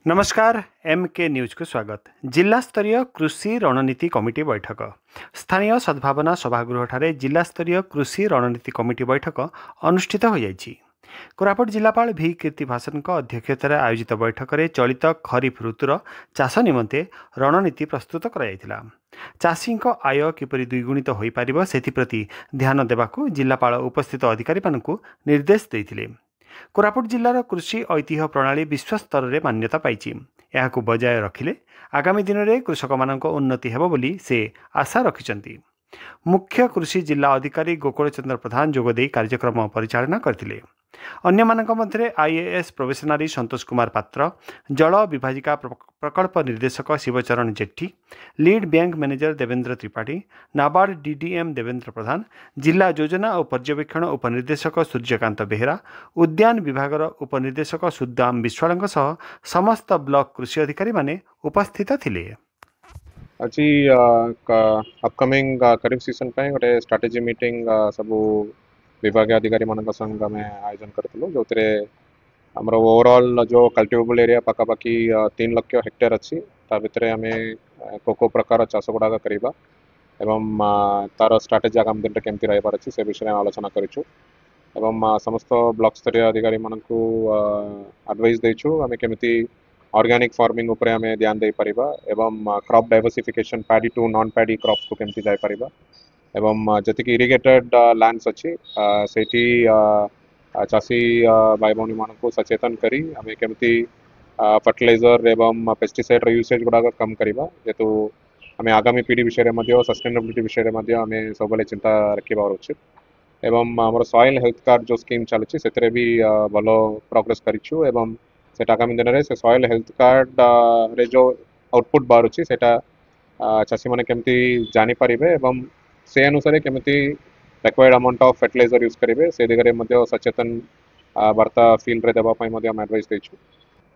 नमस्कार एम के न्यूज को स्वागत। जिला स्तरीय कृषि रणनीति कमिटी बैठक स्थानीय सद्भावना सभागृह ठारे जिला स्तरीय कृषि रणनीति कमिटी बैठक अनुष्ठित हो जाइछि। कोरापुट जिलापाल भी कीर्ति भासन अध्यक्षतार आयोजित बैठक में चलित खरीफ ऋतुर चाष निमंते रणनीति प्रस्तुत कर चाषी आय किपरि द्विगुणित हो पार से ध्यान देवाक जिलापाल उपस्थित अधिकारी निर्देश देते। कोरापुट जिलार कृषि ऐतिह्य प्रणाली विश्व स्तर में मान्यता पाई बजाय रखिले आगामी दिन में कृषक मान उन्नति हेब बोली से आशा रखिंट। मुख्य कृषि जिला अधिकारी गोकुल चंद्र प्रधान जोगदे कार्यक्रम परिचालना करथिले। अन्य मानक मध्य आईएएस प्रोबेशनरी संतोष कुमार पात्र, जल विभाजिका प्रकल्प निर्देशक Shivcharan Jetty, lead bank manager Devendra Tripathi, NABARD DDM Devendra Pradhan, जिला योजना और पर्यवेक्षण उपनिर्देशक सूर्यकांत बेहेरा, उद्यान विभागर उपनिर्देशक सुदाम विश्वाल समस्त ब्लॉक कृषि अधिकारी माने उपस्थित थिले। आज अपकमिंग खरीफ सीजन पे गोटे स्ट्रेटेजी मीटिंग सब विभाग अधिकारी मान संग आम आयोजन करूँ जो आमर ओवरऑल जो कल्टिवेबल एरिया पाखापाखि 3 लाख हेक्टेयर अच्छी भितर आम को प्रकार चाष गुड़ाक करवा एवं तार स्ट्रेटेजी आगामी दिन में केमती रही अच्छी से विषय में आलोचना करूँ। समस्त ब्लॉक स्तरीय अधिकारी मानक एडवाइस देचु आम केमती ऑर्गेनिक फार्मिंग उपर आम ध्यान दे पारिबा एवं crop diversification paddy to non paddy crops को केमती जाय पारिबा एवं जति इरिगेटेड लैंड्स अच्छी सेठी चाषी भाई भौणी मान को सचेतन करी आम केमती फर्टिलाइजर एवं पेस्टिसाइड यूसेज गुड़ाक कम करवा जेतु आम आगामी पीढ़ी विषय में सस्टेनेबिलिटी विषय में आम सब चिंता रखा उचित एवं आमर सॉइल हेल्थ कार्ड जो स्कीम चलुची से भी भल प्रोग्रेस करिछु एवं से आगामी दिन में से सॉइल हेल्थ कार्ड रे जो आउटपुट बाहर से चाषी मैंने केमती जानीपर एवं से अनुसार केमती required amount of fertiliser use करेंगे से दिगरे सचेतन वार्ता फील्ड रे देवाई एडवाइस देचु।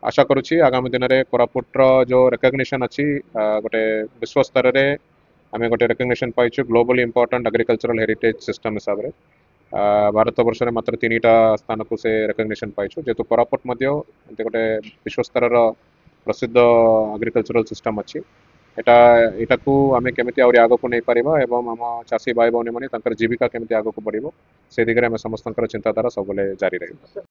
आशा करुच्ची आगामी दिन में कोरापुट जो रिकग्निशन अच्छी गोटे विश्व स्तर में आम गोटे रिकग्निशन पाइछु globally important agricultural heritage system हिसाब से भारत वर्ष में मात्र 3टा स्थान को से रिकग्निशन पाइछु जेतु कोरापुट गोटे विश्व स्तर प्रसिद्ध एग्रीकल्चरल सिस्टम अच्छी एटा को आम केमी आग को नहीं पारिबा एवं आम चाषी भाई भौणी मैंने जीविका केमी आग को बढ़ो से दिगरे आम समस्त चिंताधारा सब जारी रही।